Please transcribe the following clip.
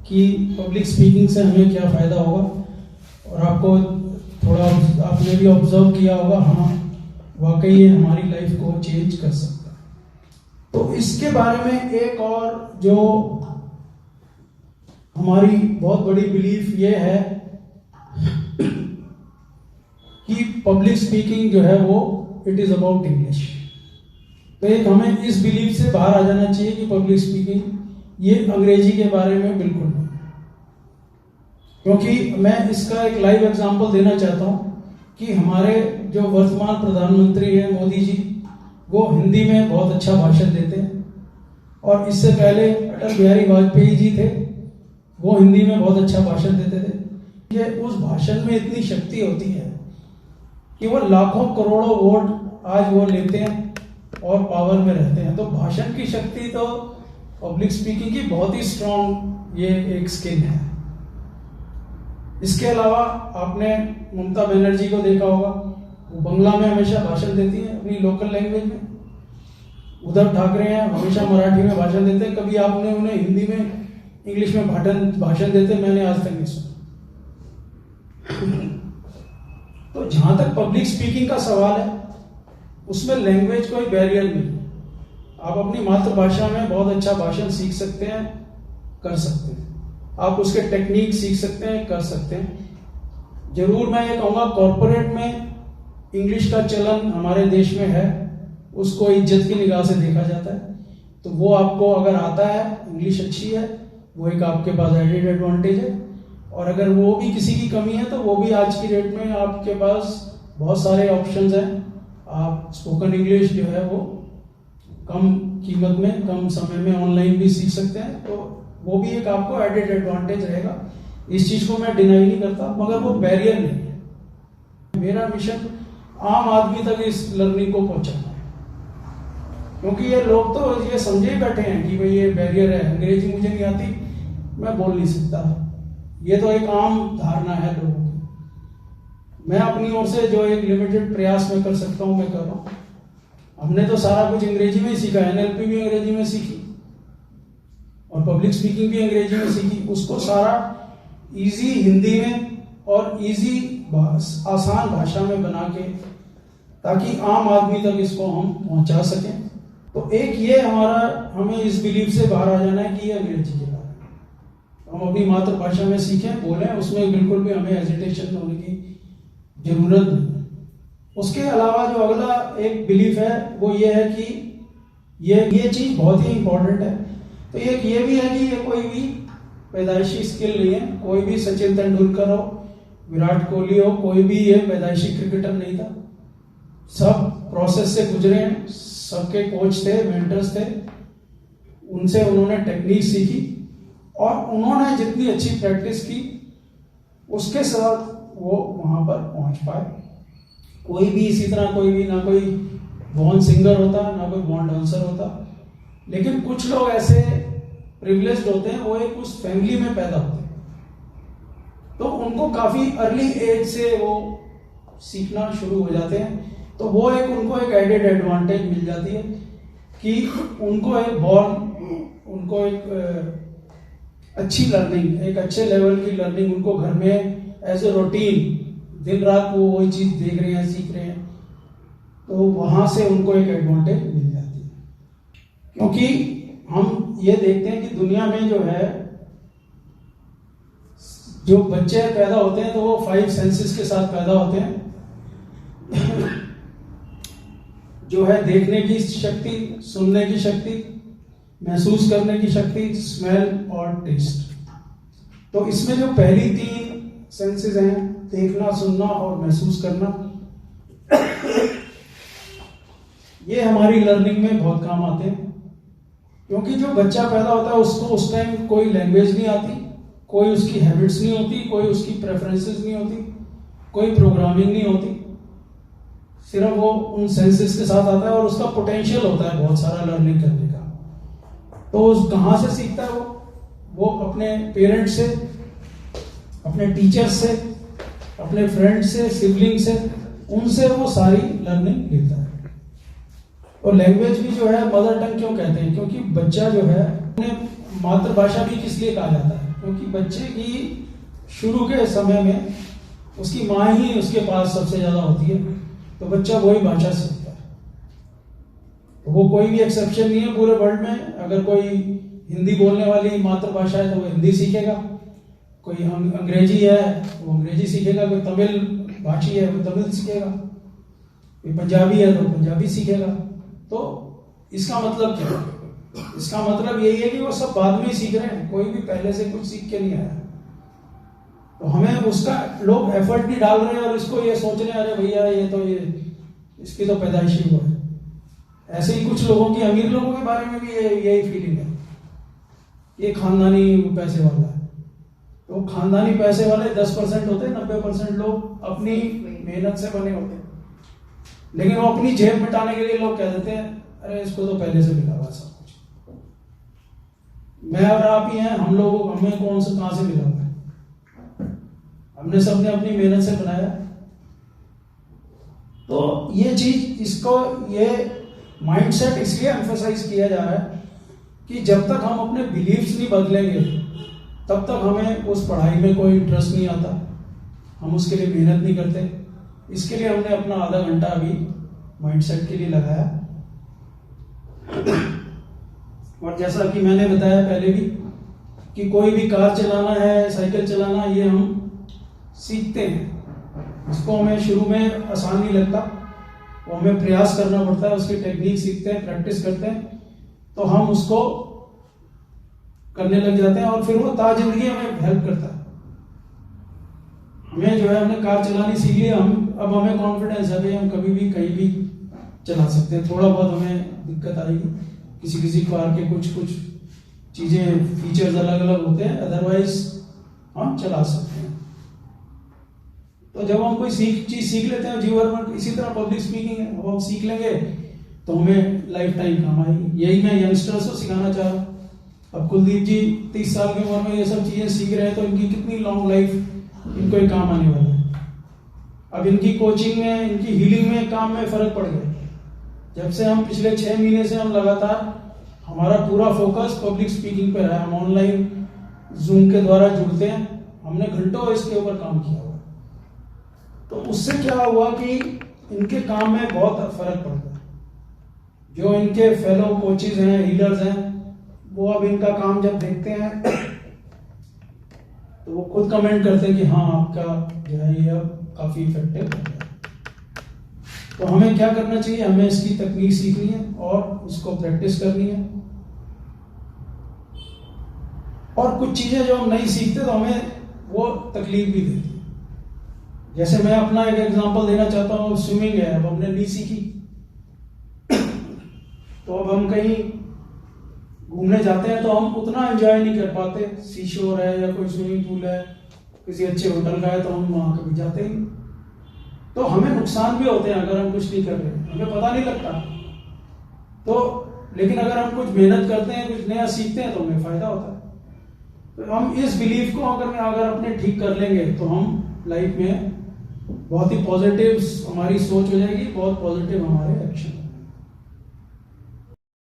कि public speaking से हमें क्या फ़ायदा होगा, और आपको थोड़ा आपने भी ऑब्जर्व किया होगा, हाँ वाकई ये हमारी लाइफ को चेंज कर सकता है। तो इसके बारे में एक और जो हमारी बहुत बड़ी बिलीफ ये है कि पब्लिक स्पीकिंग जो है वो इट इज़ अबाउट इंग्लिश। तो एक हमें इस बिलीफ से बाहर आ जाना चाहिए कि पब्लिक स्पीकिंग ये अंग्रेजी के बारे में बिल्कुल नहीं। क्योंकि मैं इसका एक लाइव एग्जांपल देना चाहता हूँ कि हमारे जो वर्तमान प्रधानमंत्री हैं मोदी जी, वो हिंदी में बहुत अच्छा भाषण देते हैं, और इससे पहले अटल बिहारी वाजपेयी जी थे, वो हिंदी में बहुत अच्छा भाषण देते थे। ये उस भाषण में इतनी शक्ति होती है कि वो लाखों करोड़ों वोट आज वो लेते हैं और पावर में रहते हैं। तो भाषण की शक्ति तो पब्लिक स्पीकिंग की बहुत ही स्ट्रांग ये एक स्किल है। इसके अलावा आपने ममता बनर्जी को देखा होगा, वो बंगला में हमेशा भाषण देती है अपनी लोकल लैंग्वेज में। उद्धव ठाकरे हैं, हमेशा मराठी में भाषण देते हैं। कभी आपने उन्हें हिंदी में, इंग्लिश में भाषण देते मैंने आज तक नहीं सुना। तो जहां तक पब्लिक स्पीकिंग का सवाल है, उसमें लैंग्वेज कोई बैरियर नहीं। आप अपनी मातृभाषा में बहुत अच्छा भाषण सीख सकते हैं, कर सकते हैं। आप उसके टेक्निक सीख सकते हैं, कर सकते हैं। जरूर मैं ये कहूँगा, कॉर्पोरेट में इंग्लिश का चलन हमारे देश में है, उसको इज्जत की निगाह से देखा जाता है। तो वो आपको अगर आता है, इंग्लिश अच्छी है, वो एक आपके पास एडेड एडवांटेज है। और अगर वो भी किसी की कमी है, तो वो भी आज की डेट में आपके पास बहुत सारे ऑप्शंस हैं। आप स्पोकन इंग्लिश जो है वो कम कीमत में, कम समय में ऑनलाइन भी सीख सकते हैं। तो वो भी एक आपको एडेड एडवांटेज रहेगा। इस चीज को मैं डिनाई नहीं करता, मगर वो बैरियर नहीं है। मेरा मिशन आम आदमी तक इस लर्निंग को पहुंचाना है, क्योंकि ये लोग तो ये समझे ही बैठे हैं कि भाई ये बैरियर है, अंग्रेजी मुझे नहीं आती, मैं बोल नहीं सकता। ये तो एक आम धारणा है लोगों की। मैं अपनी ओर से जो एक लिमिटेड प्रयास में कर सकता हूं, मैं कर रहा हूं। हमने तो सारा कुछ अंग्रेजी में ही सीखा, एनएलपी भी अंग्रेजी में सीखी और पब्लिक स्पीकिंग भी अंग्रेजी में सीखी। उसको सारा इजी हिंदी में और इजी आसान भाषा में बना के, ताकि आम आदमी तक इसको हम पहुंचा सकें। तो एक ये हमें इस बिलीफ से बाहर आ जाना है कि ये अंग्रेजी के बारे में हम अपनी मातृभाषा में सीखें, बोलें, उसमें बिल्कुल भी हमें हेजिटेशन होने की जरूरत नहीं। उसके अलावा जो अगला एक बिलीफ है वो ये है कि ये चीज बहुत ही इंपॉर्टेंट है। तो एक ये भी है कि ये कोई भी पैदाइशी स्किल नहीं है। कोई भी सचिन तेंदुलकर हो, विराट कोहली हो, कोई भी ये पैदाइशी क्रिकेटर नहीं था। सब प्रोसेस से गुजरे हैं, सबके कोच थे, मेंटर्स थे, उनसे उन्होंने टेक्निक सीखी और उन्होंने जितनी अच्छी प्रैक्टिस की उसके साथ वो वहां पर पहुंच पाए। कोई भी इसी तरह, कोई भी ना कोई बॉर्न सिंगर होता, ना कोई बॉर्न डांसर होता, लेकिन कुछ लोग ऐसे प्रिविलेज्ड होते हैं, वो एक उस फैमिली में पैदा होते हैं, तो उनको काफी अर्ली एज से वो सीखना शुरू हो जाते हैं। तो वो उनको एक एडेड एडवांटेज मिल जाती है कि उनको एक अच्छी लर्निंग, एक अच्छे लेवल की लर्निंग उनको घर में एज ए रूटीन, दिन रात वो वही चीज देख रहे हैं, सीख रहे हैं, तो वहां से उनको एक एडवांटेज मिल जाती है। क्योंकि हम ये देखते हैं कि दुनिया में जो है, जो बच्चे पैदा होते हैं तो वो 5 सेंसेस के साथ पैदा होते हैं जो है देखने की शक्ति, सुनने की शक्ति, महसूस करने की शक्ति, स्मेल और टेस्ट। तो इसमें जो पहली 3 सेंसेस हैं, देखना, सुनना और महसूस करना, ये हमारी लर्निंग में बहुत काम आते हैं। क्योंकि जो बच्चा पैदा होता है उसको उस टाइम कोई लैंग्वेज नहीं आती, कोई उसकी हैबिट्स नहीं होती, कोई उसकी प्रेफरेंसेस नहीं होती, कोई प्रोग्रामिंग नहीं होती, सिर्फ वो उन सेंसेस के साथ आता है और उसका पोटेंशियल होता है बहुत सारा लर्निंग करने का। तो कहाँ से सीखता है वो अपने पेरेंट्स से, अपने टीचर से, अपने फ्रेंड से, सिबलिंग से, उनसे वो सारी लर्निंग लेता है। और लैंग्वेज भी जो है मदर टंग क्यों कहते हैं? क्योंकि बच्चा जो है अपने मातृभाषा भी किस लिए कहा जाता है, क्योंकि बच्चे की शुरू के समय में उसकी माँ ही उसके पास सबसे ज्यादा होती है, तो बच्चा वही भाषा सीखता है। वो कोई भी एक्सेप्शन नहीं है पूरे वर्ल्ड में। अगर कोई हिंदी बोलने वाली मातृभाषा है तो वो हिंदी सीखेगा, कोई अंग्रेजी है वो अंग्रेजी सीखेगा, कोई तमिल भाषी है वो तमिल सीखेगा, कोई पंजाबी है तो पंजाबी सीखेगा। तो इसका मतलब क्या है? इसका मतलब यही है कि वो सब बाद में ही सीख रहे हैं, कोई भी पहले से कुछ सीख के नहीं आया। तो हमें उसका लोग एफर्ट नहीं डाल रहे हैं और इसको ये सोच रहे हैं अरे भैया ये इसकी तो पैदाइशी हुआ है। ऐसे ही कुछ लोगों की, अमीर लोगों के बारे में भी यही फीलिंग है, ये खानदानी पैसे वाला है। तो खानदानी पैसे वाले 10% होते हैं, 90% लोग अपनी मेहनत से बने होते हैं। लेकिन वो अपनी जेब मिटाने के लिए लोग कह देते हैं अरे इसको तो पहले से मिला हुआ सब कुछ। मैं और आप ही हैं, हम लोगों हमें कहाँ से मिला हुआ है? हमने सबने अपनी मेहनत से बनाया। तो ये चीज, इसको ये माइंडसेट इसलिए एम्फसाइज किया जा रहा है कि जब तक हम अपने बिलीव्स नहीं बदलेंगे तब तक हमें उस पढ़ाई में कोई इंटरेस्ट नहीं आता, हम उसके लिए मेहनत नहीं करते। इसके लिए हमने अपना आधा घंटा अभी माइंडसेट के लिए लगाया। और जैसा कि मैंने बताया पहले भी कि कोई भी कार चलाना है, साइकिल चलाना, ये हम सीखते हैं। इसको हमें शुरू में आसान नहीं लगता, वो हमें प्रयास करना पड़ता है, उसकी टेक्निक सीखते हैं, प्रैक्टिस करते हैं, तो हम उसको करने लग जाते हैं और फिर वो ताजिंदगी हमें हेल्प करता है। हमें जो है, हमने कार चलानी सीख ली, अब हमें कॉन्फिडेंस है भाई हम कभी भी कहीं भी चला सकते हैं। थोड़ा बहुत हमें दिक्कत आएगी, किसी कार के कुछ चीजें, फीचर्स अलग अलग होते हैं, अदरवाइज हम चला सकते हैं। तो जब हम कोई चीज सीख लेते हैं जीवन में, इसी तरह पब्लिक स्पीकिंग है, वो हम सीख लेंगे तो हमें लाइफ टाइम काम आएगी। यही मैं यंगस्टर्स को सिखाना चाह रहा हूँ। अब कुलदीप जी 30 साल की उम्र में ये सब चीजें सीख रहे हैं, तो इनकी कितनी लॉन्ग लाइफ इनको ही काम आने वाला है। अब इनकी कोचिंग में, इनकी हीलिंग में, काम में फर्क पड़ गया। जब से हम पिछले 6 महीने से हम लगातार, हमारा पूरा फोकस पब्लिक स्पीकिंग पे है। हम ऑनलाइन जूम के द्वारा जुड़ते हैं, हमने घंटों इसके ऊपर काम किया हुआ। तो उससे क्या हुआ कि इनके काम में बहुत फर्क पड़ गया। जो इनके फेलो कोचेज हैं, हीलर्स हैं, वो अब इनका काम जब देखते हैं तो वो खुद कमेंट करते हैं कि हाँ आपका जो है ये अब काफी इफेक्टिव हो गया। तो हमें क्या करना चाहिए? हमें इसकी तकनीक सीखनी है और उसको प्रैक्टिस करनी है। और कुछ चीजें जो हम नहीं सीखते तो हमें वो तकलीफ भी देती है। जैसे मैं अपना एक एग्जांपल देना चाहता हूँ, स्विमिंग है, अब हमने नहीं सीखी तो अब हम कहीं घूमने जाते हैं तो हम उतना एंजॉय नहीं कर पाते। सीशोर है या कोई स्विमिंग पूल है, किसी अच्छे होटल का है, तो हम वहां कभी जाते ही। तो हमें नुकसान भी होते हैं अगर हम कुछ नहीं कर रहे, हमें पता नहीं लगता। तो लेकिन अगर हम कुछ मेहनत करते हैं, कुछ नया सीखते हैं, तो हमें फायदा होता है। तो हम इस बिलीफ को अगर अपने ठीक कर लेंगे तो हम लाइफ में बहुत ही पॉजिटिव हमारी सोच हो जाएगी, बहुत पॉजिटिव हमारे एक्शन।